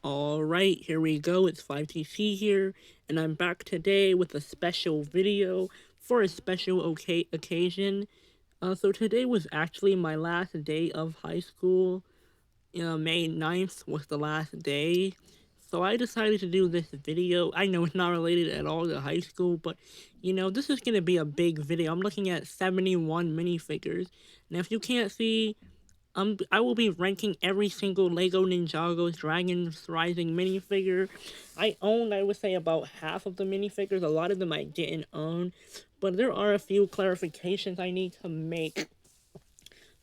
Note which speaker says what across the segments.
Speaker 1: Alright, here we go. It's 5TC here, and I'm back today with a special video for a special occasion. So today was actually my last day of high school. May 9th was the last day. So I decided to do this video. I know it's not related at all to high school, but this is going to be a big video. I'm looking at 71 minifigures. Now, if you can't see, I will be ranking every single Lego Ninjago Dragons Rising minifigure. I own, I would say, about half of the minifigures. A lot of them I didn't own, but there are a few clarifications I need to make.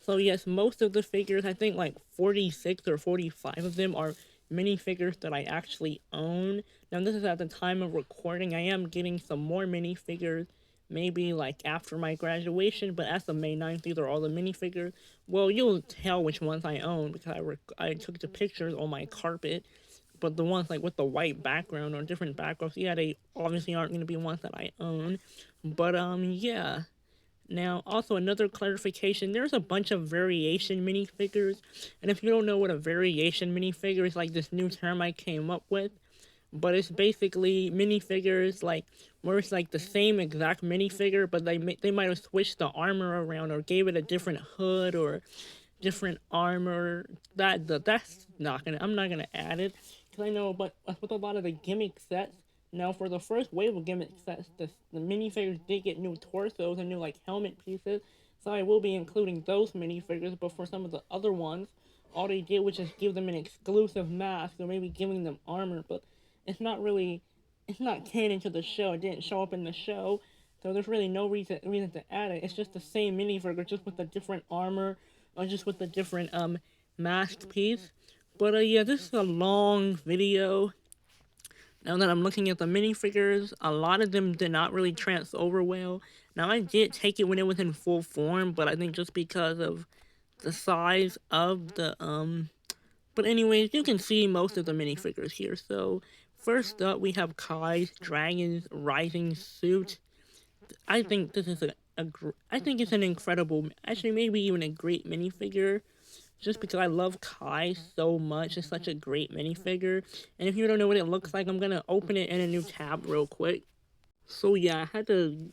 Speaker 1: So yes, most of the figures, I think like 46 or 45 of them are minifigures that I actually own. Now this is at the time of recording. I am getting some more minifigures, maybe like after my graduation, but as of May 9th, these are all the minifigures. Well, you'll tell which ones I own because I took the pictures on my carpet. But the ones like with the white background or different backgrounds, yeah, they obviously aren't going to be ones that I own. But yeah. Now, also another clarification, there's a bunch of variation minifigures, and if you don't know what a variation minifigure is, like this new term I came up with, but it's basically minifigures like where it's like the same exact minifigure, but they might have switched the armor around or gave it a different hood or different armor. That's not gonna. I'm not gonna add it because I know, but with a lot of the gimmick sets. Now, for the first wave of gimmick sets, the minifigures did get new torsos and new like helmet pieces, so I will be including those minifigures. But for some of the other ones, all they did was just give them an exclusive mask or maybe giving them armor. But it's not really, it's not canon to the show. It didn't show up in the show, so there's really no reason to add it. It's just the same minifigure, just with a different armor or just with a different mask piece. But yeah, this is a long video. Now that I'm looking at the minifigures, a lot of them did not really trans over well. Now I did take it when it was in full form, but I think just because of the size of the. But anyways, you can see most of the minifigures here. So first up, we have Kai's Dragon's Rising suit. I think this is I think it's an incredible, actually maybe even a great minifigure just because I love Kai so much. It's such a great minifigure. And if you don't know what it looks like, I'm gonna open it in a new tab real quick. So yeah, I had to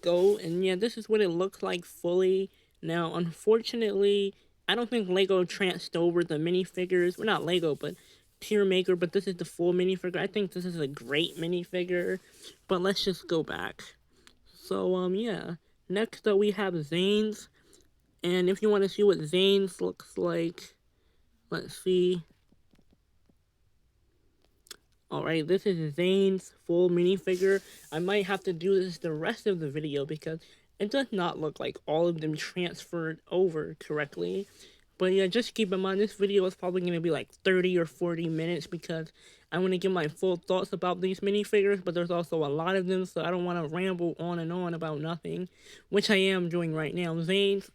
Speaker 1: go and yeah, this is what it looks like fully. Now, unfortunately, I don't think Lego transferred over the minifigures. Well, not Lego, but Tier Maker, but this is the full minifigure. I think this is a great minifigure. But let's just go back. So yeah. Next up we have Zane's. And if you want to see what Zane's looks like, let's see. Alright, this is Zane's full minifigure. I might have to do this the rest of the video because it does not look like all of them transferred over correctly. But yeah, just keep in mind this video is probably going to be like 30 or 40 minutes because I want to give my full thoughts about these minifigures, but there's also a lot of them, so I don't want to ramble on and on about nothing, which I am doing right now. Zane's,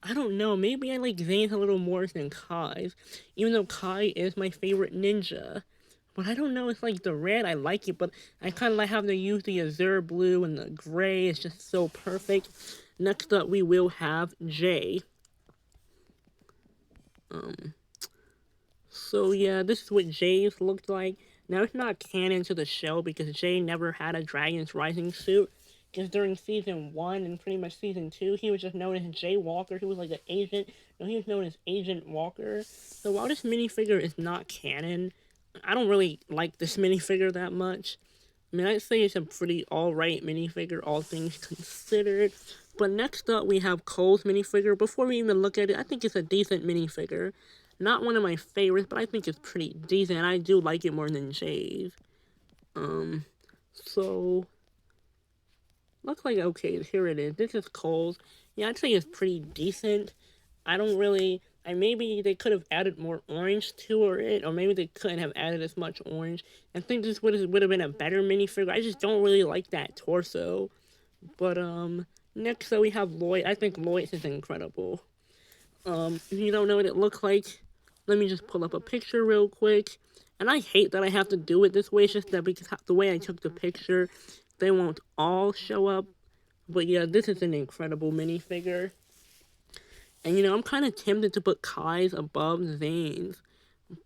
Speaker 1: I don't know, maybe I like Zane's a little more than Kai's, even though Kai is my favorite ninja. But I don't know, it's like the red, I like it, but I kind of like how they use the azure blue and the gray. It's just so perfect. Next up, we will have Jay. So yeah, this is what Jay's looked like. Now it's not canon to the show because Jay never had a Dragon's Rising suit. Because during season 1 and pretty much season 2, he was just known as Jay Walker. He was like an agent. No, he was known as Agent Walker. So while this minifigure is not canon, I don't really like this minifigure that much. I mean, I'd say it's a pretty alright minifigure, all things considered. But next up, we have Cole's minifigure. Before we even look at it, I think it's a decent minifigure. Not one of my favorites, but I think it's pretty decent. I do like it more than Jay's. So looks like okay. Here it is. This is Cole's. Yeah, I'd say it's pretty decent. I don't really. Maybe they could have added more orange to it, or maybe they couldn't have added as much orange. I think this would have been a better minifigure. I just don't really like that torso. But next up we have Lloyd. I think Lloyd's is incredible. If you don't know what it looks like, let me just pull up a picture real quick. And I hate that I have to do it this way. It's just that because the way I took the picture, they won't all show up. But yeah, this is an incredible minifigure. And I'm kind of tempted to put Kai's above Zane's.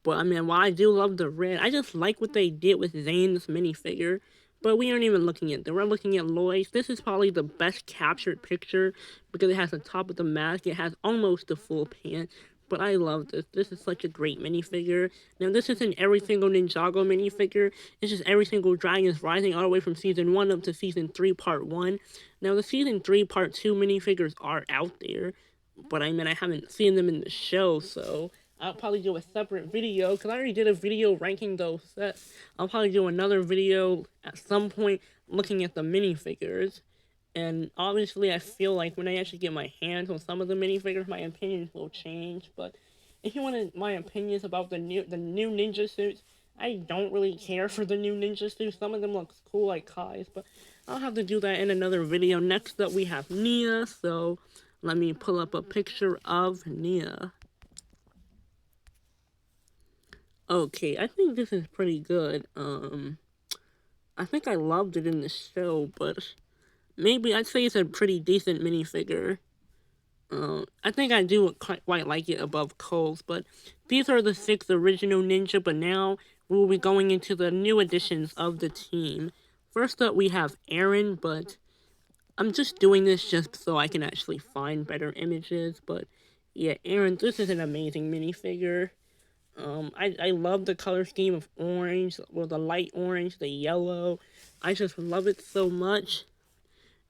Speaker 1: But I mean, while I do love the red, I just like what they did with Zane's minifigure. But we aren't even looking at that. We're looking at Lois. This is probably the best captured picture because it has the top of the mask. It has almost the full pant. But I love this. This is such a great minifigure. Now, this isn't every single Ninjago minifigure. It's just every single Dragons Rising all the way from Season 1 up to Season 3 Part 1. Now, the Season 3 Part 2 minifigures are out there. But I mean, I haven't seen them in the show, so I'll probably do a separate video because I already did a video ranking those sets. I'll probably do another video at some point looking at the minifigures. And obviously, I feel like when I actually get my hands on some of the minifigures, my opinions will change. But if you wanted my opinions about the new ninja suits, I don't really care for the new ninja suits. Some of them look cool like Kai's, but I'll have to do that in another video. Next up, we have Nia. So let me pull up a picture of Nia. Okay, I think this is pretty good. I think I loved it in the show, but maybe I'd say it's a pretty decent minifigure. I think I do quite like it above Cole's, but these are the 6 original ninja, but now we'll be going into the new additions of the team. First up, we have Aaron, but I'm just doing this just so I can actually find better images, but yeah, Aaron, this is an amazing minifigure. I love the color scheme of orange, or the light orange, the yellow. I just love it so much.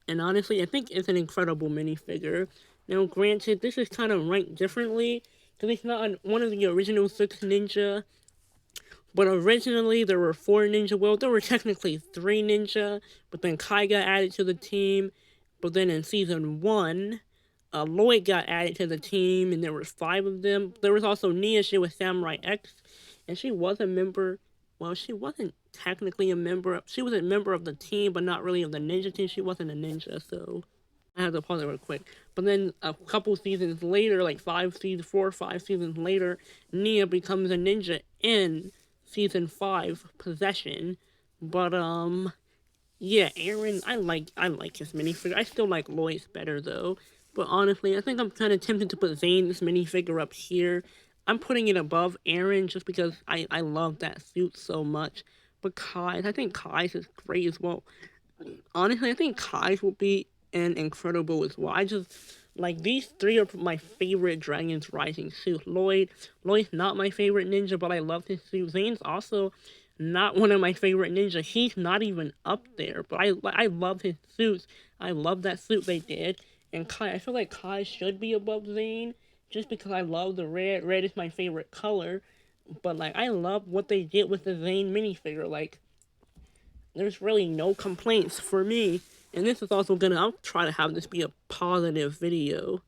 Speaker 1: And honestly, I think it's an incredible minifigure. Now, granted, this is kind of ranked differently, because it's not one of the original 6 ninja. But originally, there were 4 ninja. Well, there were technically 3 ninja, but then Kai got added to the team. But then in Season 1, Lloyd got added to the team, and there were 5 of them. There was also Nia. She was Samurai X, and she was a member. Well, she wasn't technically a member. She was a member of the team, but not really of the ninja team. She wasn't a ninja, so I had to pause it real quick. But then a couple seasons later, like 4 or 5 seasons later, Nia becomes a ninja in Season 5, Possession. But yeah, Aaron, I like his minifigure. I still like Lois better though. But honestly, I think I'm kind of tempted to put Zane's minifigure up here. I'm putting it above Aaron just because I love that suit so much. But Kai's, I think Kai's is great as well. Honestly, I think Kai's will be an incredible as well. I just like these 3 are my favorite Dragons Rising suits. Lloyd's not my favorite ninja, but I love his suit. Zane's also not one of my favorite ninja. He's not even up there, but I love his suits. I love that suit they did. And Kai, I feel like Kai should be above Zane just because I love the red. Red is my favorite color. But like I love what they did with the Zane minifigure. Like there's really no complaints for me. And this is also I'll try to have this be a positive video.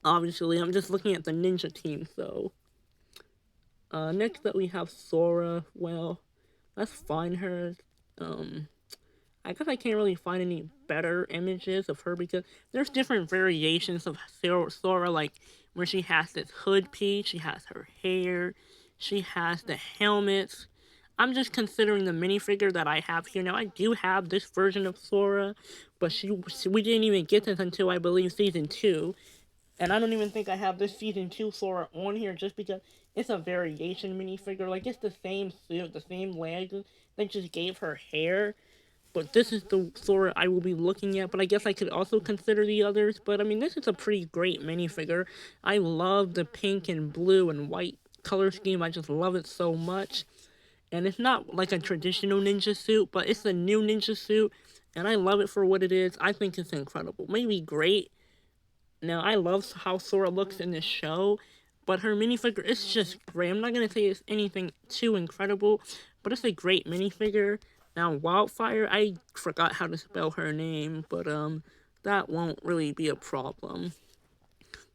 Speaker 1: Obviously, I'm just looking at the ninja team, so. Next up we have Sora. Well, let's find her. I guess I can't really find any better images of her because there's different variations of Sora, like where she has this hood piece, she has her hair, she has the helmets. I'm just considering the minifigure that I have here. Now, I do have this version of Sora, but we didn't even get this until, I believe, Season 2. And I don't even think I have this Season 2 Sora on here just because it's a variation minifigure. Like, it's the same suit, the same legs. They just gave her hair. But this is the Sora I will be looking at. But I guess I could also consider the others. But, I mean, this is a pretty great minifigure. I love the pink and blue and white color scheme. I just love it so much. And it's not like a traditional ninja suit, but it's a new ninja suit, and I love it for what it is. I think it's incredible. Maybe great. Now, I love how Sora looks in this show, but her minifigure is just great. I'm not going to say it's anything too incredible, but it's a great minifigure. Now, Wildfire, I forgot how to spell her name, but that won't really be a problem.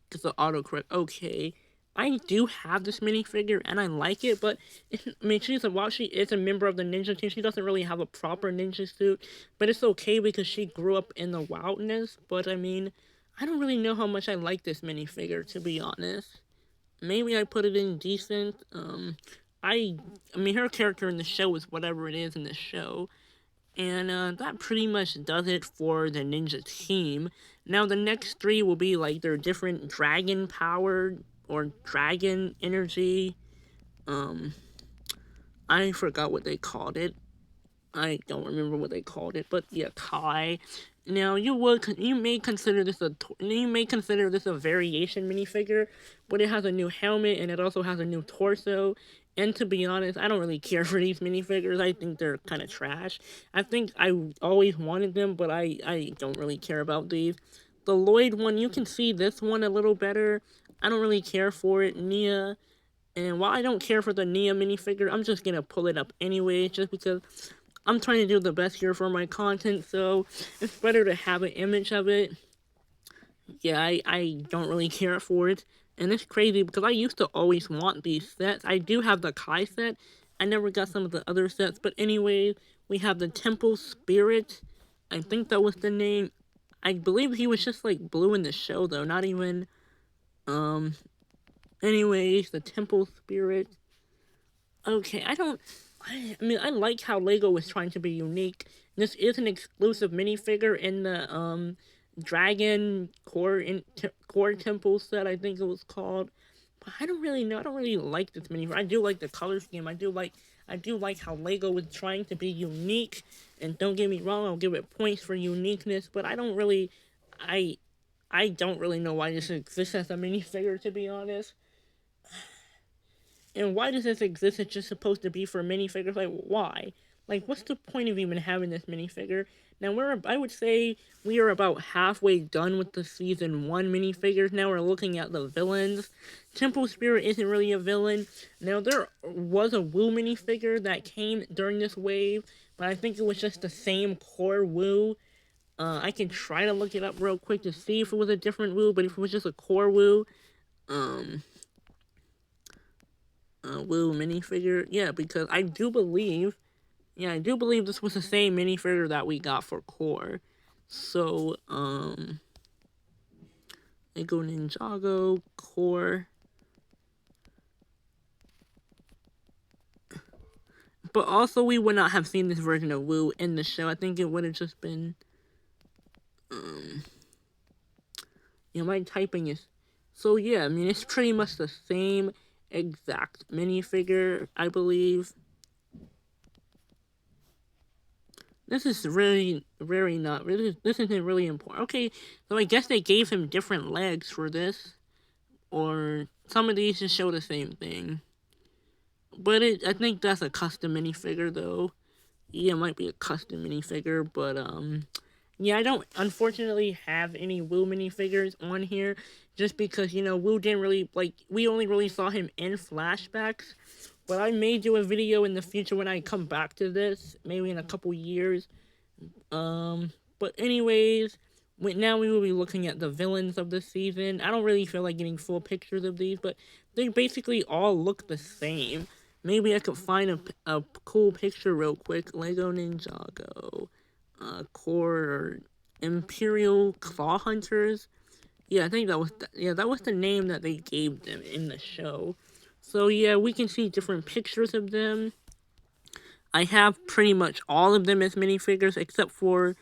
Speaker 1: Because the autocorrect, okay. I do have this minifigure and I like it, but I mean, while she is a member of the ninja team, she doesn't really have a proper ninja suit. But it's okay because she grew up in the wilderness. But I mean, I don't really know how much I like this minifigure, to be honest. Maybe I put it in decent. I mean, her character in the show is whatever it is in the show. And that pretty much does it for the ninja team. Now the next 3 will be like their different dragon powered or dragon energy I forgot what they called it. I don't remember what they called it, but yeah, Kai. Now you may consider this a variation minifigure, but it has a new helmet and it also has a new torso. And to be honest, I don't really care for these minifigures. I think they're kind of trash. I think I always wanted them, but I don't really care about these. The Lloyd one, you can see this one a little better. I don't really care for it. Nia, and while I don't care for the Nia minifigure, I'm just gonna pull it up anyway, just because I'm trying to do the best here for my content, so it's better to have an image of it. Yeah, I don't really care for it. And it's crazy because I used to always want these sets. I do have the Kai set. I never got some of the other sets. But anyways, we have the Temple Spirit. I think that was the name. I believe he was just like blue in the show though, not even anyways, the Temple Spirit. Okay, I mean, I like how Lego was trying to be unique. This is an exclusive minifigure in the Dragon Core Temple set, I think it was called. But I don't really know. I don't really like this minifigure. I do like the color scheme. I do like how Lego was trying to be unique. And don't get me wrong, I'll give it points for uniqueness. But I I don't really know why this exists as a minifigure, to be honest. And why does this exist? It's just supposed to be for minifigures. Like, why? Like, what's the point of even having this minifigure? Now, I would say we are about halfway done with the season 1 minifigures. Now we're looking at the villains. Temple Spirit isn't really a villain. Now, there was a Woo minifigure that came during this wave, but I think it was just the same core Woo. I can try to look it up real quick to see if it was a different Woo, but if it was just a core Woo, Woo minifigure. Yeah, because I do believe this was the same minifigure that we got for Core. So, Lego Ninjago, Core. But also, we would not have seen this version of Woo in the show. I think it would have just been, my typing is. So, yeah, I mean, it's pretty much the same exact minifigure, I believe. This is really, very not. This isn't really important. Okay, so I guess they gave him different legs for this, or some of these just show the same thing. But I think that's a custom minifigure though. Yeah, it might be a custom minifigure, but yeah, I don't unfortunately have any Woo minifigures on here, just because Woo didn't really we only really saw him in flashbacks. But I may do a video in the future when I come back to this, maybe in a couple years. But anyways, now we will be looking at the villains of the season. I don't really feel like getting full pictures of these, but they basically all look the same. Maybe I could find a cool picture real quick. Lego Ninjago, Core Imperial Claw Hunters. Yeah, I think that was the name that they gave them in the show. So yeah, we can see different pictures of them. I have pretty much all of them as minifigures except for,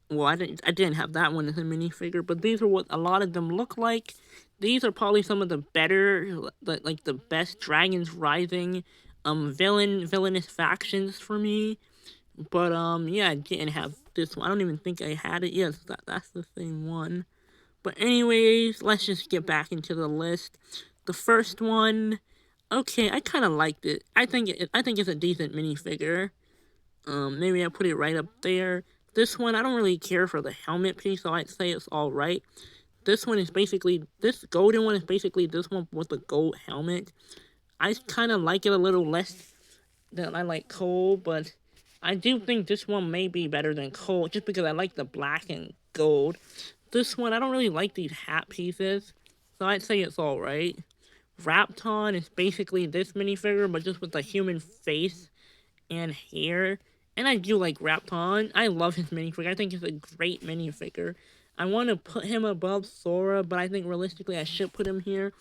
Speaker 1: well, I didn't have that one as a minifigure, but these are what a lot of them look like. These are probably some of the better, like the best Dragons Rising, villainous factions for me. But yeah, I didn't have this one. I don't even think I had it. Yes, that's the same one. But anyways, let's just get back into the list. The first one, okay, I kind of liked it. I think it's a decent minifigure. Maybe I put it right up there. This one, I don't really care for the helmet piece, so I'd say it's alright. This golden one is basically this one with the gold helmet. I kind of like it a little less than I like Cole, but I do think this one may be better than Cole, just because I like the black and gold. This one, I don't really like these hat pieces, so I'd say it's alright. Rapton is basically this minifigure, but just with a human face and hair. And I do like Rapton. I love his minifigure. I think he's a great minifigure. I want to put him above Sora, but I think realistically I should put him here.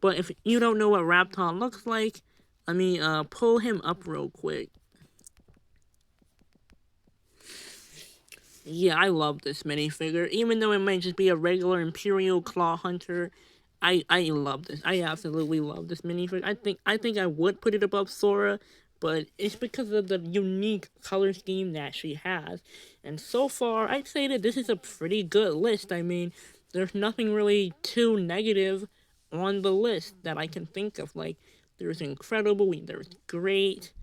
Speaker 1: But if you don't know what Rapton looks like, let me pull him up real quick. Yeah, I love this minifigure. Even though it might just be a regular Imperial Claw Hunter, I love this. I absolutely love this minifigure. I think I would put it above Sora, but it's because of the unique color scheme that she has. And so far, I'd say that this is a pretty good list. I mean, there's nothing really too negative on the list that I can think of. Like, there's incredible, there's great,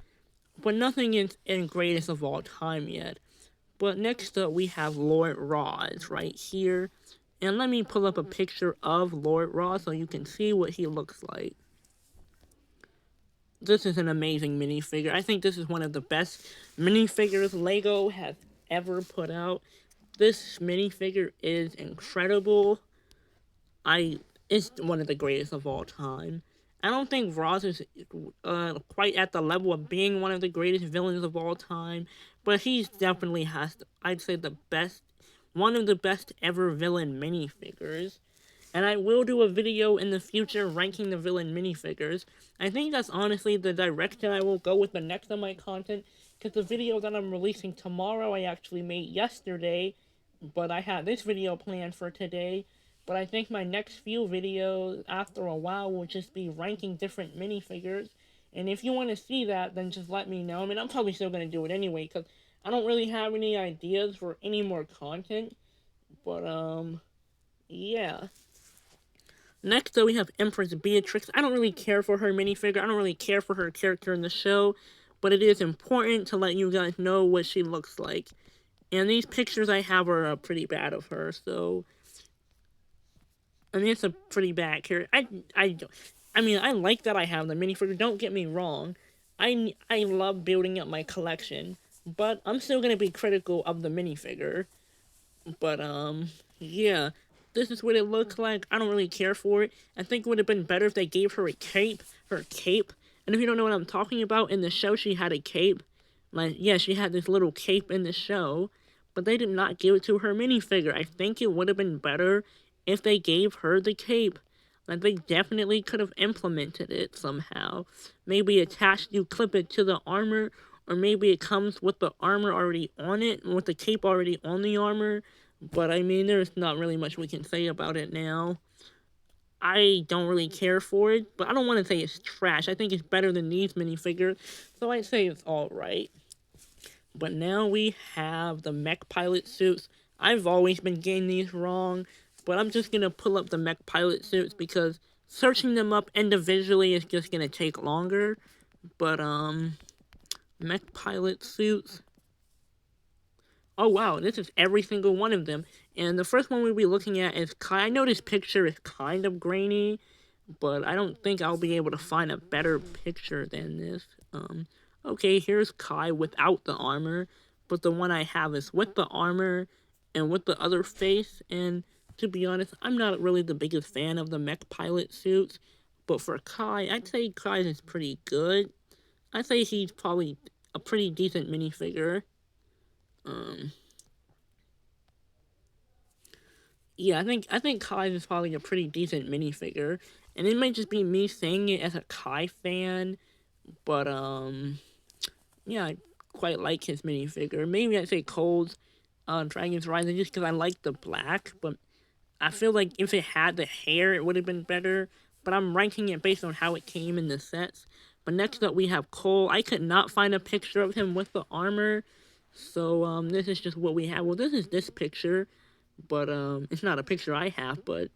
Speaker 1: but nothing is in greatest of all time yet. But next up, we have Lord Roz right here. And let me pull up a picture of Lord Roz so you can see what he looks like. This is an amazing minifigure. I think this is one of the best minifigures Lego has ever put out. This minifigure is incredible. It's one of the greatest of all time. I don't think Roz is quite at the level of being one of the greatest villains of all time, but he's definitely has, I'd say, the best, one of the best ever villain minifigures. And I will do a video in the future ranking the villain minifigures. I think that's honestly the direction I will go with the next of my content, because the video that I'm releasing tomorrow I actually made yesterday, but I had this video planned for today. But I think my next few videos after a while will just be ranking different minifigures. And if you want to see that, then just let me know. I mean, I'm probably still going to do it anyway, because I don't really have any ideas for any more content. But, yeah. Next up, we have Empress Beatrix. I don't really care for her minifigure. I don't really care for her character in the show. But it is important to let you guys know what she looks like. And these pictures I have are pretty bad of her, so... I mean, it's a pretty bad character. I mean, I like that I have the minifigure. Don't get me wrong. I love building up my collection, but I'm still gonna be critical of the minifigure. But yeah, this is what it looks like. I don't really care for it. I think it would have been better if they gave her a cape. Her cape. And if you don't know what I'm talking about, in the show she had a cape. Like, yeah, she had this little cape in the show, but they did not give it to her minifigure. I think it would have been better if they gave her the cape. Like, they definitely could have implemented it somehow. Maybe you clip it to the armor, or maybe it comes with the armor already on it, with the cape already on the armor. But I mean, there's not really much we can say about it now. I don't really care for it, but I don't want to say it's trash. I think it's better than these minifigures, so I'd say it's alright. But now we have the mech pilot suits. I've always been getting these wrong, but I'm just gonna pull up the mech pilot suits because searching them up individually is just gonna take longer. But mech pilot suits. Oh wow, this is every single one of them. And the first one we'll be looking at is Kai. I know this picture is kind of grainy, but I don't think I'll be able to find a better picture than this. Okay, here's Kai without the armor, but the one I have is with the armor and with the other face. And to be honest, I'm not really the biggest fan of the mech pilot suits, but for Kai, I'd say Kai is pretty good. I'd say he's probably a pretty decent minifigure. Yeah, I think Kai is probably a pretty decent minifigure, and it might just be me saying it as a Kai fan, but yeah, I quite like his minifigure. Maybe I'd say Cole's Dragon's Rising just because I like the black, but I feel like if it had the hair, it would have been better. But I'm ranking it based on how it came in the sets. But next up, we have Cole. I could not find a picture of him with the armor, so this is just what we have. Well, this is this picture, but it's not a picture I have, but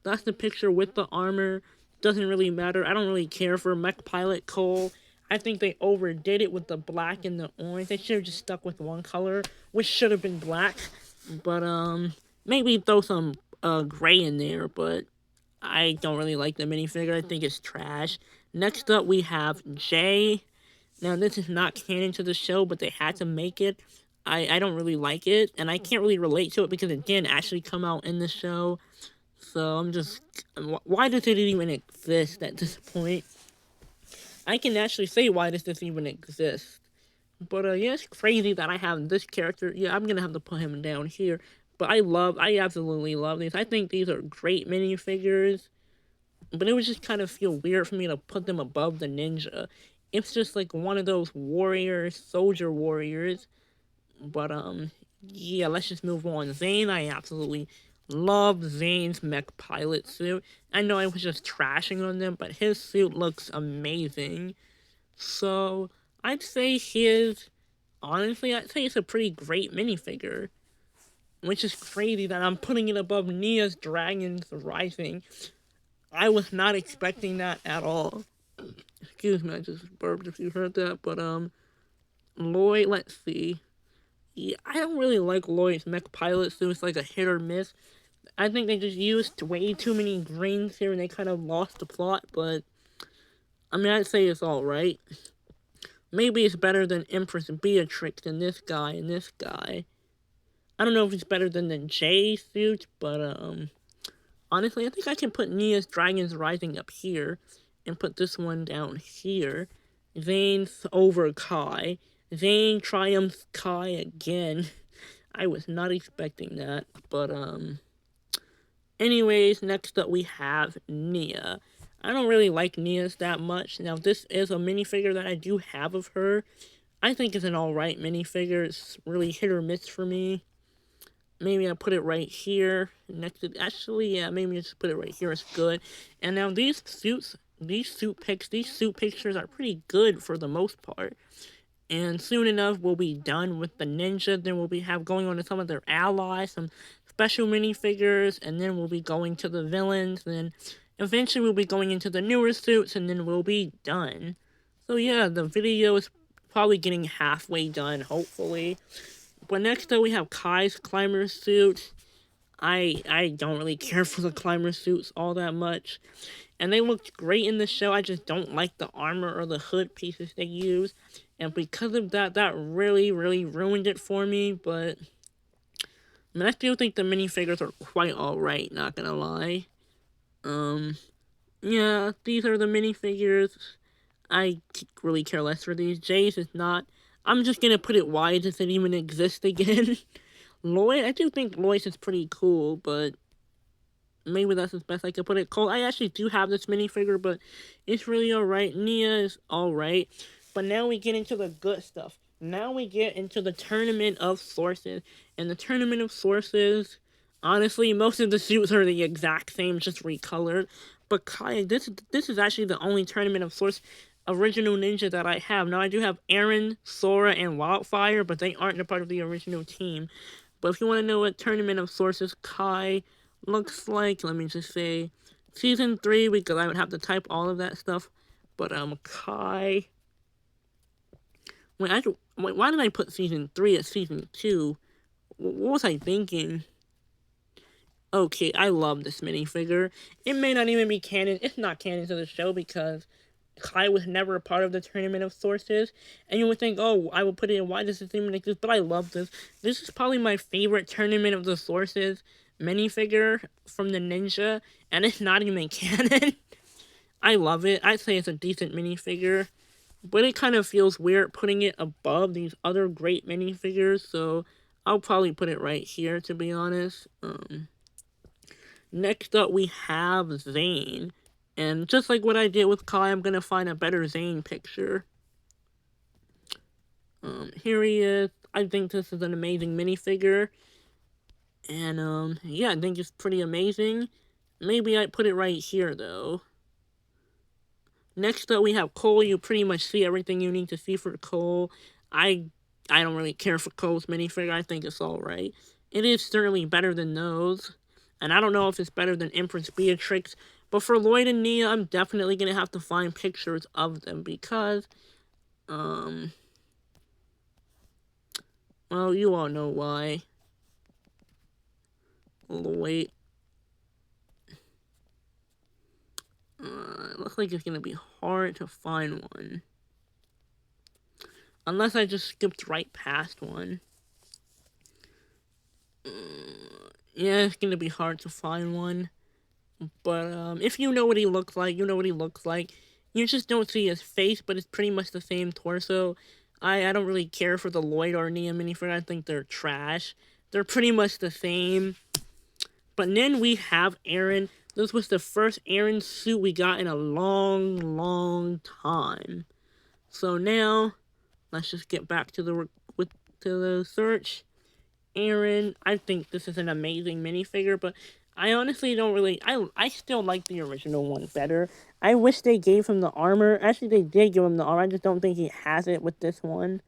Speaker 1: that's the picture with the armor. Doesn't really matter. I don't really care for Mech Pilot Cole. I think they overdid it with the black and the orange. They should have just stuck with one color, which should have been black. But maybe throw some gray in there. But I don't really like the minifigure. I think it's trash. Next up, we have Jay. Now, this is not canon to the show, but they had to make it. I don't really like it, and I can't really relate to it because it didn't actually come out in the show. So I'm just... Why does it even exist at this point? I can actually say why this doesn't even exist. But yeah, it's crazy that I have this character. Yeah, I'm gonna have to put him down here. But I absolutely love these. I think these are great minifigures. But it would just kind of feel weird for me to put them above the ninja. It's just like one of those warriors, soldier warriors. But yeah, let's just move on. Zane, I absolutely love Zane's mech pilot suit. I know I was just trashing on them, but his suit looks amazing. So I'd say honestly, I'd say it's a pretty great minifigure. Which is crazy that I'm putting it above Nia's Dragons Rising. I was not expecting that at all. Excuse me, I just burped if you heard that. But Lloyd, let's see. Yeah, I don't really like Lloyd's mech pilot suit. It's like a hit or miss. I think they just used way too many greens here and they kind of lost the plot. But I mean, I'd say it's all right. Maybe it's better than Empress Beatrix and this guy and this guy. I don't know if it's better than the J suit, but honestly, I think I can put Nia's Dragons Rising up here and put this one down here. Zane's over Kai. Zane triumphs Kai again. I was not expecting that, but anyways, next up we have Nia. I don't really like Nia's that much. Now, this is a minifigure that I do have of her. I think it's an alright minifigure. It's really hit or miss for me. Maybe I put it right here next to, actually, yeah, maybe just put it right here. It's good. And now these suit pictures are pretty good for the most part. And soon enough, we'll be done with the ninja. Then we'll have going on to some of their allies, some special minifigures, and then we'll be going to the villains. Then eventually we'll be going into the newer suits, and then we'll be done. So yeah, the video is probably getting halfway done, hopefully. But next up we have Kai's climber suit. I don't really care for the climber suits all that much. And they looked great in the show. I just don't like the armor or the hood pieces they use. And because of that, that really, really ruined it for me. But I mean, I still think the minifigures are quite alright, not gonna lie. Yeah, these are the minifigures. I really care less for these. Jay's is not. I'm just gonna put it why does it even exist again? Lloyd, I do think Lloyd's is pretty cool, but maybe that's as best I could put it. Cole, I actually do have this minifigure, but it's really alright. Nia is alright. But now we get into the good stuff. Now we get into the Tournament of Sources. And the Tournament of Sources, honestly, most of the suits are the exact same, just recolored. But Kai, this is actually the only Tournament of Source original ninja that I have. Now, I do have Aaron, Sora, and Wildfire, but they aren't a part of the original team. But if you want to know what Tournament of Sources Kai looks like, let me just say Season 3, because I would have to type all of that stuff. But, Kai... Wait, why did I put Season 3 at Season 2? What was I thinking? Okay, I love this minifigure. It may not even be canon. It's not canon to the show because Kai was never a part of the Tournament of Sources. And you would think, oh, I would put it in, why does this even exist? But I love this. This is probably my favorite Tournament of the Sources minifigure from the Ninja. And it's not even canon. I love it. I'd say it's a decent minifigure. But it kind of feels weird putting it above these other great minifigures. So I'll probably put it right here, to be honest. Next up, we have Zane. And just like what I did with Kai, I'm going to find a better Zane picture. Here he is. I think this is an amazing minifigure. And, yeah, I think it's pretty amazing. Maybe I'd put it right here, though. Next up, we have Cole. You pretty much see everything you need to see for Cole. I don't really care for Cole's minifigure. I think it's alright. It is certainly better than those. And I don't know if it's better than Empress Beatrix. But for Lloyd and Nia, I'm definitely going to have to find pictures of them. Because, well, you all know why. Lloyd. It looks like it's going to be hard to find one. Unless I just skipped right past one. Yeah, it's going to be hard to find one. But if you know what he looks like, you know what he looks like. You just don't see his face, but it's pretty much the same torso. I don't really care for the Lloyd or Nia minifigure. I think they're trash. They're pretty much the same. But then we have Aaron. This was the first Aaron suit we got in a long, long time. So now, let's just get back to the search. Aaron. I think this is an amazing minifigure, but I honestly don't really. I still like the original one better. I wish they gave him the armor. Actually, they did give him the armor. I just don't think he has it with this one.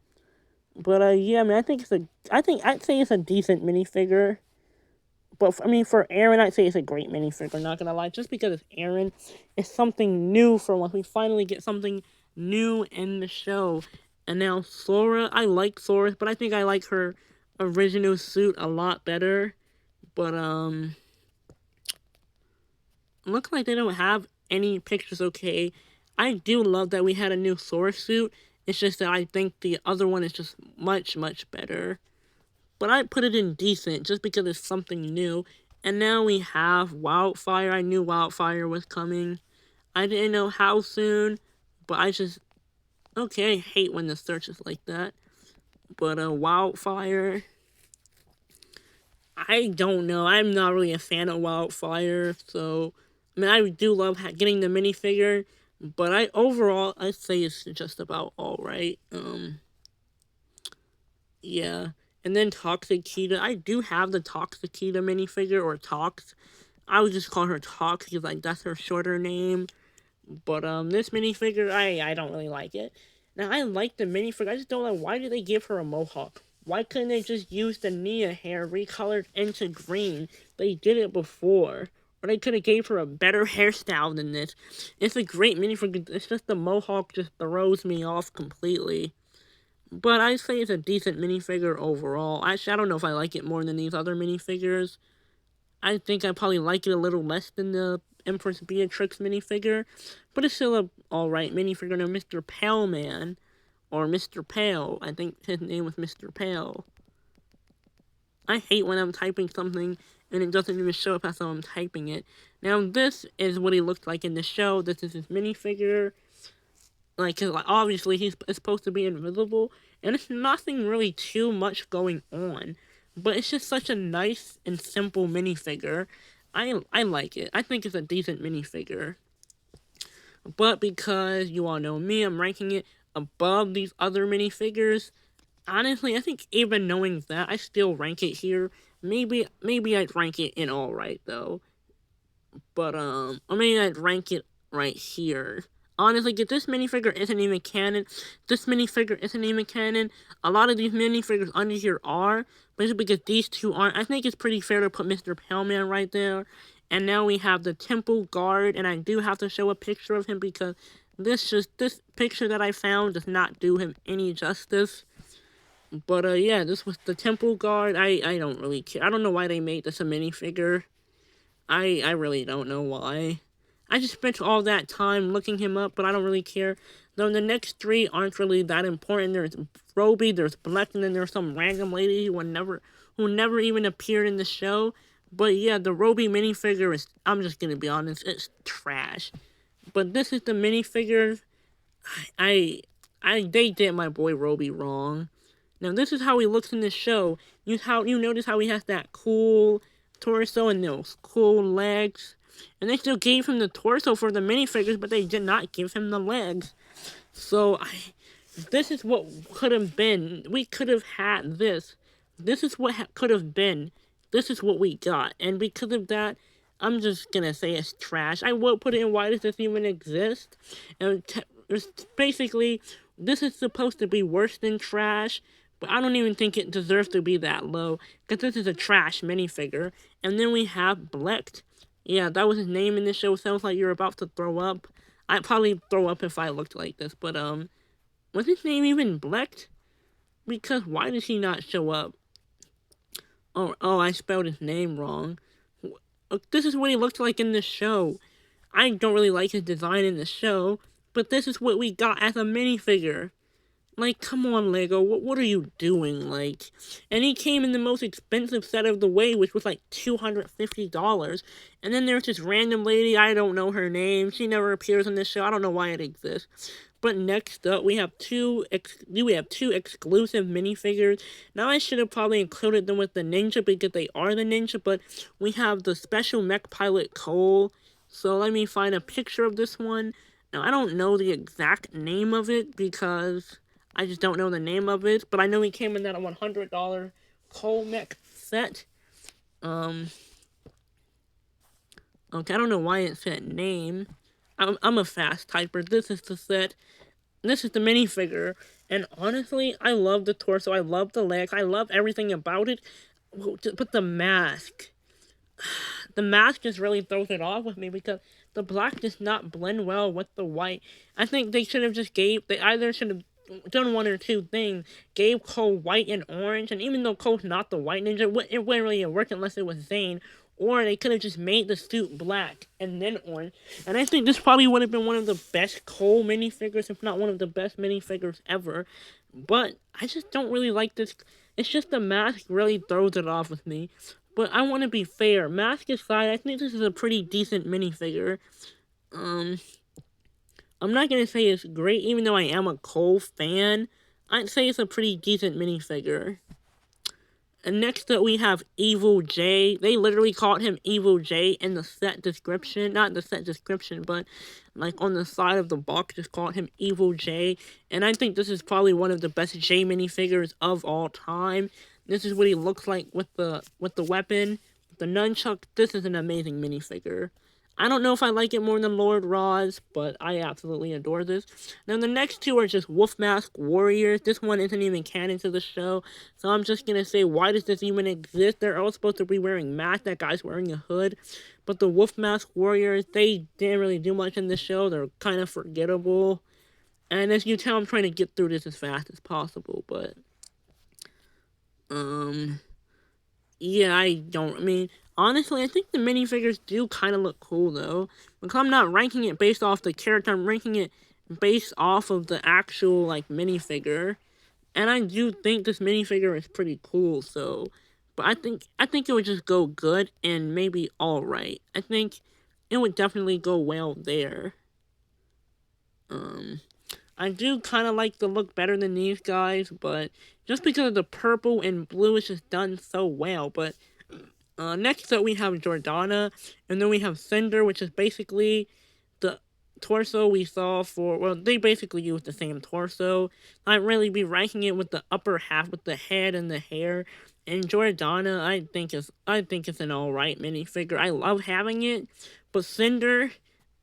Speaker 1: But yeah, I mean, I think I'd say it's a decent minifigure. But I mean, for Aaron, I'd say it's a great minifigure. Not gonna lie, just because it's Aaron, it's something new for once. We finally get something new in the show. And now Sora, I like Sora, but I think I like her original suit a lot better. But looks like they don't have any pictures. Okay, I do love that we had a new Sora suit. It's just that I think the other one is just much better. But I put it in decent just because it's something new. And now we have Wildfire. I knew Wildfire was coming. I didn't know how soon, but I just... Okay, I hate when the search is like that. But Wildfire... I don't know. I'm not really a fan of Wildfire, so... I mean, I do love getting the minifigure, but overall, I'd say it's just about alright. Yeah. And then Toxic Kita. I do have the Toxic Kita minifigure, or Tox. I would just call her Tox because like that's her shorter name. But this minifigure, I don't really like it. Now I like the minifigure. I just don't know why did they give her a mohawk. Why couldn't they just use the Nia hair recolored into green? They did it before. Or they could have gave her a better hairstyle than this. It's a great minifigure. It's just the mohawk just throws me off completely. But I'd say it's a decent minifigure overall. Actually, I don't know if I like it more than these other minifigures. I think I probably like it a little less than the Empress Beatrix minifigure. But it's still a alright minifigure. Now, Mr. Pale Man, or Mr. Pale. I think his name was Mr. Pale. I hate when I'm typing something and it doesn't even show up as I'm typing it. Now, this is what he looked like in the show. This is his minifigure. Like, cause like obviously he's supposed to be invisible, and it's nothing really too much going on, but it's just such a nice and simple minifigure. I like it. I think it's a decent minifigure. But because you all know me, I'm ranking it above these other minifigures. Honestly, I think even knowing that, I still rank it here. Maybe I'd rank it in alright though. But or maybe I'd rank it right here. Honestly, if this minifigure isn't even canon, a lot of these minifigures under here are, but it's because these two aren't. I think it's pretty fair to put Mr. Paleman right there. And now we have the Temple Guard, and I do have to show a picture of him because this picture that I found does not do him any justice. But yeah, this was the Temple Guard. I don't really care. I don't know why they made this a minifigure. I really don't know why. I just spent all that time looking him up, but I don't really care. Though the next three aren't really that important. There's Roby, there's Black, and then there's some random lady who never even appeared in the show. But yeah, the Roby minifigure is, I'm just gonna be honest, it's trash. But this is the minifigure. They did my boy Roby wrong. Now this is how he looks in the show. You notice how he has that cool torso and those cool legs. And they still gave him the torso for the minifigures, but they did not give him the legs. So, this is what could have been. We could have had this. This is what could have been. This is what we got. And because of that, I'm just gonna say it's trash. I will put it in why does this even exist? And basically, this is supposed to be worse than trash. But I don't even think it deserves to be that low. Because this is a trash minifigure. And then we have Blecht. Yeah, that was his name in this show. Sounds like you're about to throw up. I'd probably throw up if I looked like this. But, was his name even Blecht? Because why does he not show up? Oh, I spelled his name wrong. This is what he looked like in the show. I don't really like his design in the show. But this is what we got as a minifigure. Like, come on, Lego, what are you doing, like? And he came in the most expensive set of the way, which was like $250. And then there's this random lady, I don't know her name, she never appears in this show, I don't know why it exists. But next up, we have two exclusive minifigures. Now, I should have probably included them with the Ninja because they are the Ninja, but we have the Special Mech Pilot Cole. So let me find a picture of this one. Now, I don't know the exact name of it because I just don't know the name of it, but I know he came in at a $100 Cole Mech set. Okay, I don't know why it said name. I'm a fast typer. This is the set. This is the minifigure. And honestly, I love the torso. I love the legs. I love everything about it. But the mask. The mask just really throws it off with me because the black does not blend well with the white. I think they should have they either should have done one or two things. Gave Cole white and orange, and even though Cole's not the white ninja, it wouldn't really work unless it was Zane. Or they could have just made the suit black and then orange. And I think this probably would have been one of the best Cole minifigures, if not one of the best minifigures ever. But I just don't really like this. It's just the mask really throws it off with me. But I want to be fair. Mask aside, I think this is a pretty decent minifigure. I'm not going to say it's great, even though I am a Cole fan. I'd say it's a pretty decent minifigure. And next up we have Evil J. They literally called him Evil J in the set description. Not the set description, but like on the side of the box just called him Evil J. And I think this is probably one of the best J minifigures of all time. This is what he looks like with the weapon. The nunchuck. This is an amazing minifigure. I don't know if I like it more than Lord Roz, but I absolutely adore this. Now, the next two are just Wolf Mask Warriors. This one isn't even canon to the show, so I'm just gonna say, why does this even exist? They're all supposed to be wearing masks. That guy's wearing a hood. But the Wolf Mask Warriors, they didn't really do much in this show. They're kind of forgettable. And as you tell, I'm trying to get through this as fast as possible, but... Yeah, honestly, I think the minifigures do kind of look cool, though. Because I'm not ranking it based off the character, I'm ranking it based off of the actual, like, minifigure. And I do think this minifigure is pretty cool, so... But I think it would just go good and maybe alright. I think it would definitely go well there. I do kind of like the look better than these guys, but just because of the purple and blue, it's just done so well. But next up, we have Jordana, and then we have Cinder, which is basically the torso we saw for, well, they basically use the same torso. I'd really be ranking it with the upper half, with the head and the hair. And Jordana, I think it's an alright minifigure. I love having it, but Cinder...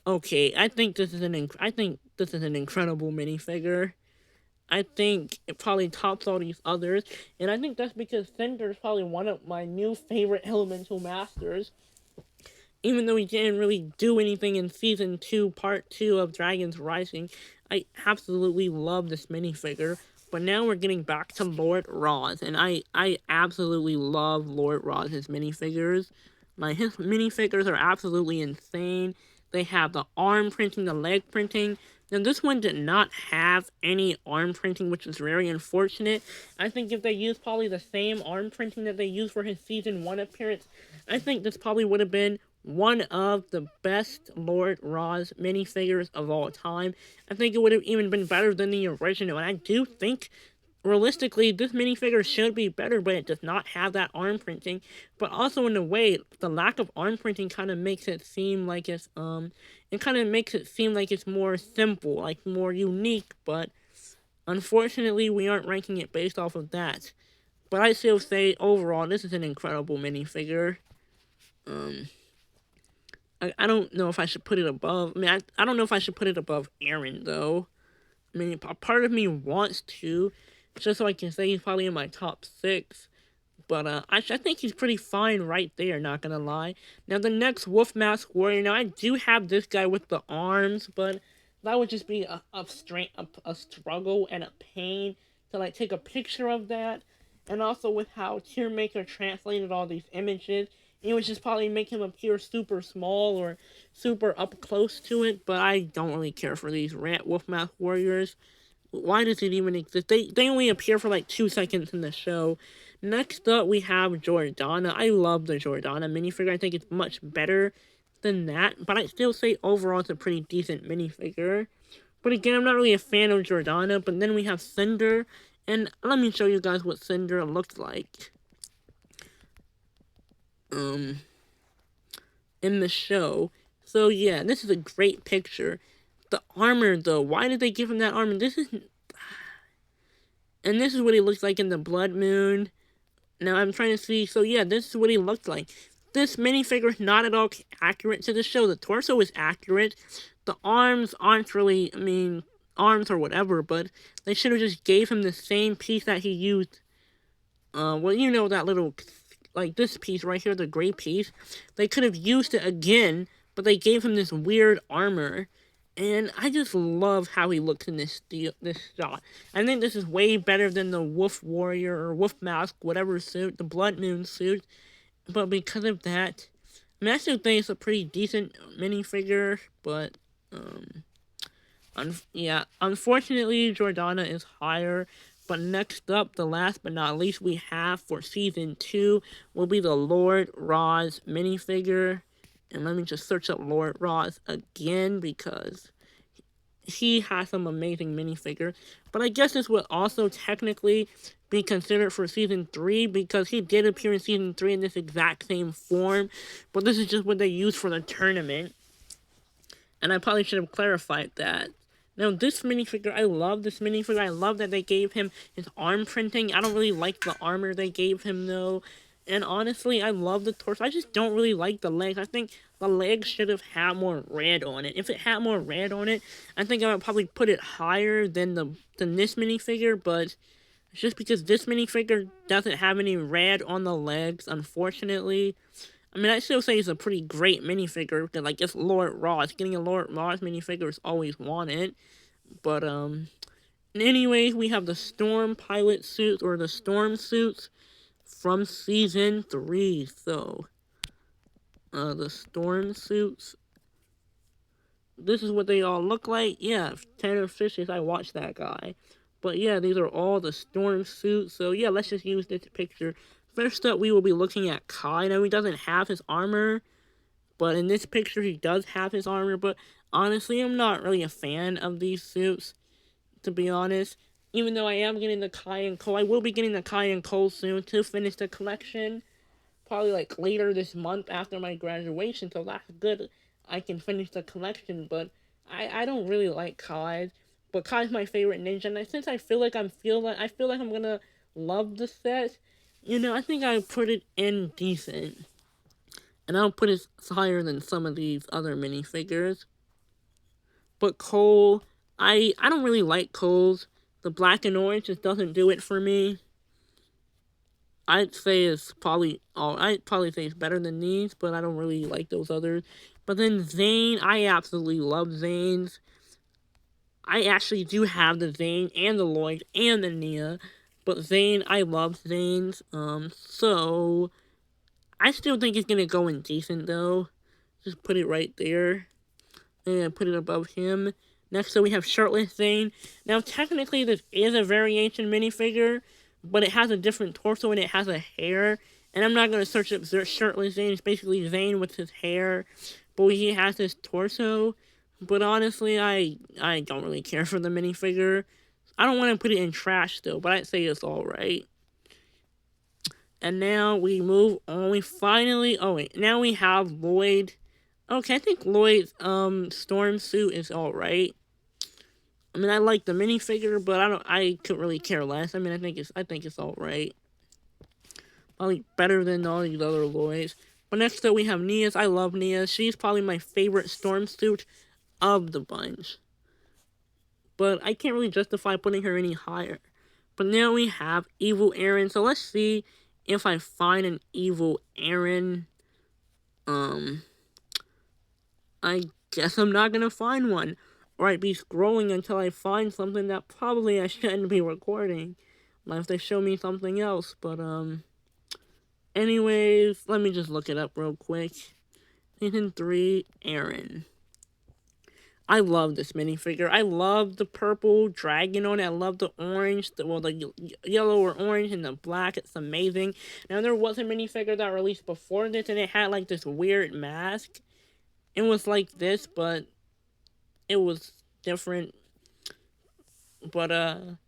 Speaker 1: Okay, I think this is an incredible minifigure. I think it probably tops all these others, and I think that's because Cinder is probably one of my new favorite elemental masters. Even though he didn't really do anything in Season 2, Part 2 of Dragon's Rising, I absolutely love this minifigure. But now we're getting back to Lord Roz, and I absolutely love Lord Roz's minifigures. His minifigures are absolutely insane. They have the arm printing, the leg printing. Now, this one did not have any arm printing, which is very unfortunate. I think if they used probably the same arm printing that they used for his Season 1 appearance, I think this probably would have been one of the best Lord Roz minifigures of all time. I think it would have even been better than the original, and I do think realistically, this minifigure should be better, but it does not have that arm printing. But also, in a way, the lack of arm printing kind of makes it seem like it's, more simple, like more unique, but unfortunately, we aren't ranking it based off of that. But I still say, overall, this is an incredible minifigure. I don't know if I should put it above, I don't know if I should put it above Aaron, though. I mean, a part of me wants to, just so I can say he's probably in my top 6. But I think he's pretty fine right there, not gonna lie. Now, the next Wolf Mask Warrior. Now, I do have this guy with the arms, but that would just be a struggle and a pain to, like, take a picture of that. And also with how Tearmaker translated all these images, it would just probably make him appear super small or super up close to it. But I don't really care for these Wolf Mask Warriors. Why does it even exist? They only appear for like 2 seconds in the show. Next up, we have Jordana. I love the Jordana minifigure. I think it's much better than that. But I still say overall it's a pretty decent minifigure. But again, I'm not really a fan of Jordana. But then we have Cinder. And let me show you guys what Cinder looks like. In the show. So yeah, this is a great picture. The armor, though, why did they give him that armor? And this is what he looks like in the Blood Moon. Now I'm trying to see. So yeah, this is what he looked like. This minifigure is not at all accurate to the show. The torso is accurate. The arms aren't really, I mean, arms or whatever, but they should have just gave him the same piece that he used. Well, you know, that little, like this piece right here, the gray piece. They could have used it again, but they gave him this weird armor. And I just love how he looks in this shot. I think this is way better than the Wolf Warrior or Wolf Mask, whatever suit, the Blood Moon suit. But because of that, I mean, I still think it's a pretty decent minifigure, but, yeah, unfortunately, Jordana is higher. But next up, the last but not least we have for Season 2 will be the Lord Roz minifigure. And let me just search up Lord Roz again because he has some amazing minifigure. But I guess this would also technically be considered for Season 3 because he did appear in Season 3 in this exact same form. But this is just what they used for the tournament. And I probably should have clarified that. Now, this minifigure, I love this minifigure. I love that they gave him his arm printing. I don't really like the armor they gave him, though. And honestly, I love the torso. I just don't really like the legs. I think the legs should have had more red on it. If it had more red on it, I think I would probably put it higher than this minifigure. But it's just because this minifigure doesn't have any red on the legs, unfortunately. I mean, I still say it's a pretty great minifigure, because, like, it's Lord Roz. Getting a Lord Roz minifigure is always wanted. But, anyways, we have the Storm Pilot suits, or the Storm suits, from Season 3. So, the Storm suits. This is what they all look like. Yeah, Tanner Fishes, I watched that guy. But yeah, these are all the Storm suits. So yeah, let's just use this picture. First up, we will be looking at Kai. Now, he doesn't have his armor, but in this picture, he does have his armor. But honestly, I'm not really a fan of these suits, to be honest. Even though I am getting the Kai and Cole, I will be getting the Kai and Cole soon to finish the collection. Probably like later this month after my graduation, so that's good. I can finish the collection, but I don't really like Kai. But Kai's my favorite ninja, and since I feel like I feel like I'm gonna love the set, you know, I think I put it in decent. And I'll put it higher than some of these other minifigures. But Cole, I don't really like Cole's. The black and orange just doesn't do it for me. I'd say I'd probably say it's better than these, but I don't really like those others. But then Zane, I absolutely love Zane's. I actually do have the Zane and the Lloyd and the Nia. But Zane, I love Zane's. So I still think it's gonna go in decent though. Just put it right there. And put it above him. Next up, we have Shirtless Zane. Now, technically, this is a variation minifigure, but it has a different torso and it has a hair. And I'm not going to search up Shirtless Zane. It's basically Zane with his hair, but he has his torso. But honestly, I don't really care for the minifigure. I don't want to put it in trash, though, but I'd say it's alright. And now we move on. Now we have Lloyd. Okay, I think Lloyd's storm suit is alright. I mean, I like the minifigure, but I could really care less. I mean, I think it's alright. Probably better than all these other Lloyds. But next up we have Nia's. I love Nia. She's probably my favorite storm suit of the bunch. But I can't really justify putting her any higher. But now we have Evil Aaron. So let's see if I find an Evil Aaron. I guess I'm not gonna find one. Or I'd be scrolling until I find something that probably I shouldn't be recording. Unless they show me something else. But, anyways, let me just look it up real quick. Season 3, Aaron. I love this minifigure. I love the purple dragon on it. I love the orange, the yellow or orange and the black. It's amazing. Now, there was a minifigure that released before this, and it had, like, this weird mask. It was like this, but it was different. But,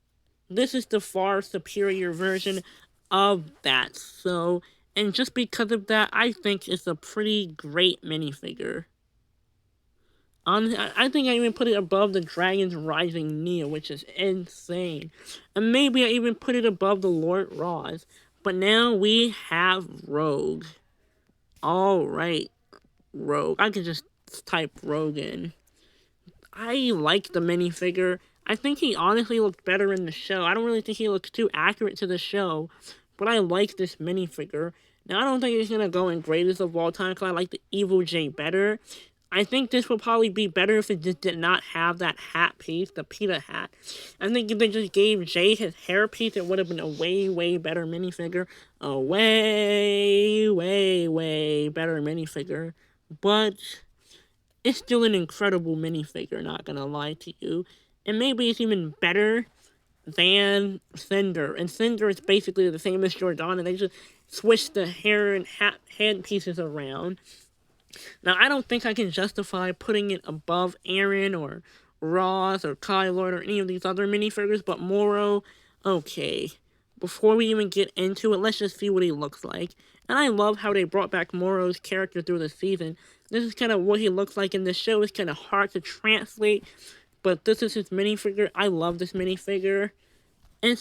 Speaker 1: this is the far superior version of that. So, and just because of that, I think it's a pretty great minifigure. I think I even put it above the Dragon's Rising Nia, which is insane. And maybe I even put it above the Lord Roz. But now we have Rogue. Alright, Rogue. I can just type Rogue in. I like the minifigure. I think he honestly looked better in the show. I don't really think he looks too accurate to the show, but I like this minifigure. Now, I don't think he's going to go in greatest of all time because I like the Evil J better. I think this would probably be better if it just did not have that hat piece, the PETA hat. I think if they just gave Jay his hair piece, it would have been a way, way better minifigure. A way, way, way better minifigure. But it's still an incredible minifigure, not gonna lie to you. And maybe it's even better than Cinder. And Cinder is basically the same as Jordana. They just switch the hair and head pieces around. Now, I don't think I can justify putting it above Aaron or Ross or Kylord or any of these other minifigures, but Moro, okay. Before we even get into it, let's just see what he looks like. And I love how they brought back Moro's character through the season. This is kind of what he looks like in the show. It's kind of hard to translate, but this is his minifigure. I love this minifigure. And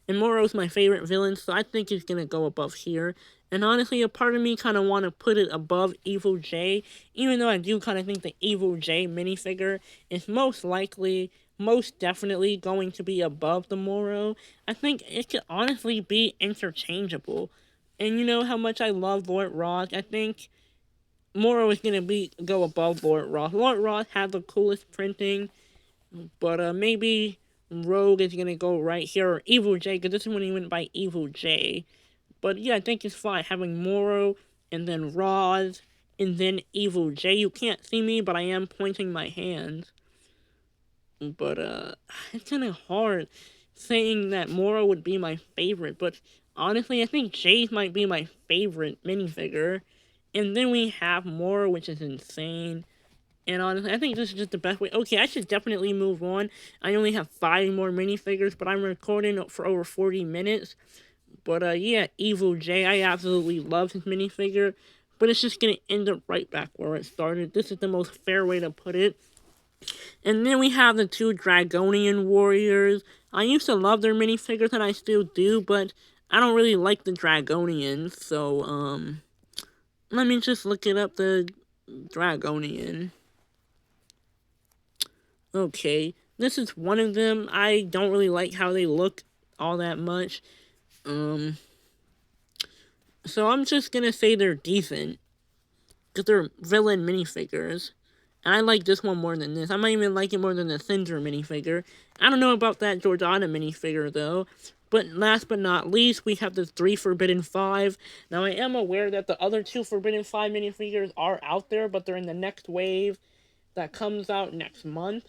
Speaker 1: Moro's my favorite villain, so I think he's gonna go above here. And honestly, a part of me kind of want to put it above Evil J, even though I do kind of think the Evil J minifigure is most definitely going to be above the Moro. I think it could honestly be interchangeable. And you know how much I love Lord Ross. I think Moro is gonna go above Lord Ross. Lord Ross has the coolest printing, but maybe Rogue is gonna go right here, or Evil J, because this is when he went by Evil J. But yeah, I think it's fine having Moro, and then Roz, and then Evil J. You can't see me, but I am pointing my hands. But it's kind of hard saying that Moro would be my favorite, but honestly, I think Jay's might be my favorite minifigure. And then we have Moro, which is insane. And honestly, I think this is just the best way. Okay, I should definitely move on. I only have 5 more minifigures, but I'm recording for over 40 minutes. But yeah, Evil J, I absolutely love his minifigure. But it's just going to end up right back where it started. This is the most fair way to put it. And then we have the 2 Dragonian warriors. I used to love their minifigures, and I still do, but I don't really like the Dragonians. So, let me just look it up, the Dragonian. Okay, this is one of them. I don't really like how they look all that much. So I'm just gonna say they're decent. Because they're villain minifigures. And I like this one more than this. I might even like it more than the Cinder minifigure. I don't know about that Jordana minifigure, though. But last but not least, we have the 3 Forbidden 5. Now, I am aware that the other 2 Forbidden 5 minifigures are out there, but they're in the next wave that comes out next month.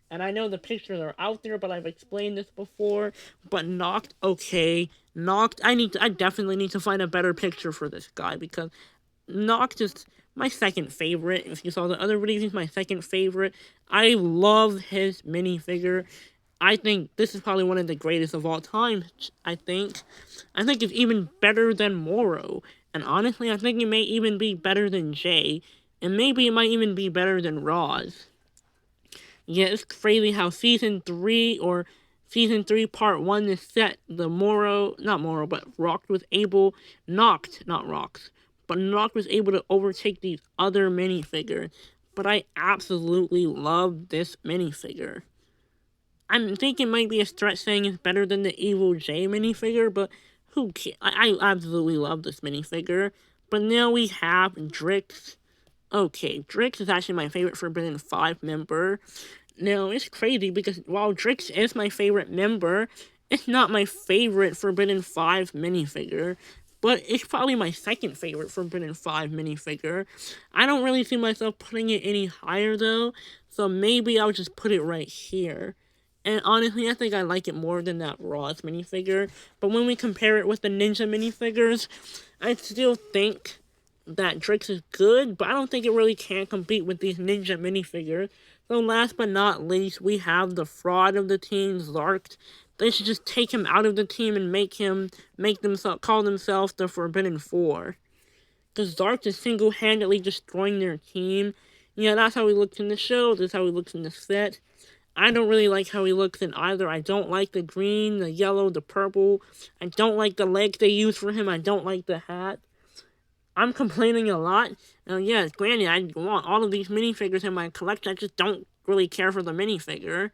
Speaker 1: And I know the pictures are out there, but I've explained this before. But Noct, okay. Noct, I definitely need to find a better picture for this guy, because Noct is my second favorite. If you saw the other videos, he's my second favorite. I love his minifigure. I think this is probably one of the greatest of all time, I think. I think it's even better than Moro. And honestly, I think it may even be better than Jay. And maybe it might even be better than Roz. Yeah, it's crazy how Season 3 or Season 3 Part 1 is set. The Noct was able to overtake these other minifigures. But I absolutely love this minifigure. I'm thinking it might be a stretch saying it's better than the Evil J minifigure, but who cares? I absolutely love this minifigure. But now we have Drix. Okay, Drix is actually my favorite Forbidden 5 member. Now, it's crazy because while Drix is my favorite member, it's not my favorite Forbidden 5 minifigure. But it's probably my second favorite Forbidden 5 minifigure. I don't really see myself putting it any higher, though. So maybe I'll just put it right here. And honestly, I think I like it more than that Ross minifigure. But when we compare it with the Ninja minifigures, I still think that Drix is good, but I don't think it really can compete with these Ninja minifigures. So last but not least, we have the fraud of the team, Zark. They should just take him out of the team and call themselves the Forbidden 4. Because Zark is single-handedly destroying their team. Yeah, that's how he looks in the show, that's how he looks in the set. I don't really like how he looks in either. I don't like the green, the yellow, the purple. I don't like the legs they use for him. I don't like the hat. I'm complaining a lot. Yeah, granted, I want all of these minifigures in my collection. I just don't really care for the minifigure.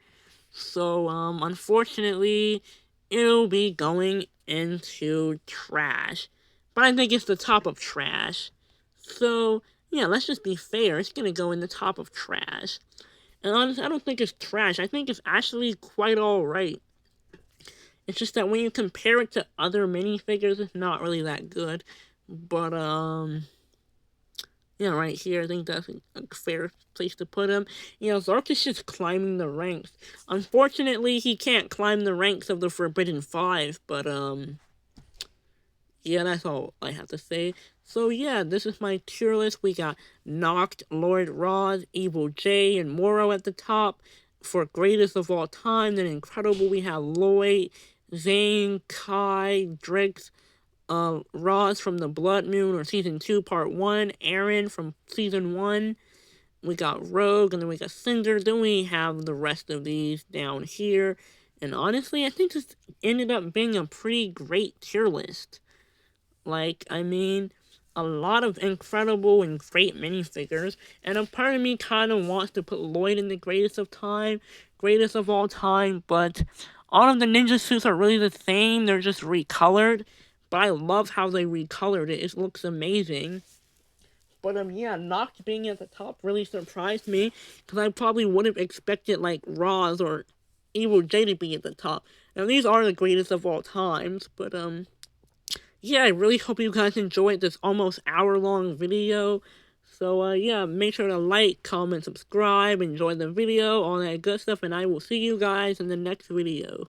Speaker 1: So, unfortunately, it'll be going into trash. But I think it's the top of trash. So, yeah, let's just be fair. It's gonna go in the top of trash. And honestly, I don't think it's trash. I think it's actually quite alright. It's just that when you compare it to other minifigures, it's not really that good. But, yeah, right here, I think that's a fair place to put him. You know, Zark is just climbing the ranks. Unfortunately, he can't climb the ranks of the Forbidden Five, but, yeah, that's all I have to say. So, yeah, this is my tier list. We got Noct, Lord Roz, Evil J, and Moro at the top. For greatest of all time, then Incredible, we have Lloyd, Zane, Kai, Drix, Roz from the Blood Moon or Season 2, Part 1, Aaron from Season 1, we got Rogue, and then we got Cinder, then we have the rest of these down here, and honestly, I think this ended up being a pretty great tier list. Like, I mean, a lot of incredible and great minifigures, and a part of me kind of wants to put Lloyd in the greatest of all time, but all of the ninja suits are really the same, they're just recolored, but I love how they recolored it, it looks amazing. But, yeah, Noct being at the top really surprised me, because I probably would have expected, like, Roz or Evil J to be at the top. Now, these are the greatest of all times, but, yeah, I really hope you guys enjoyed this almost hour-long video. So, yeah, make sure to like, comment, subscribe, enjoy the video, all that good stuff, and I will see you guys in the next video.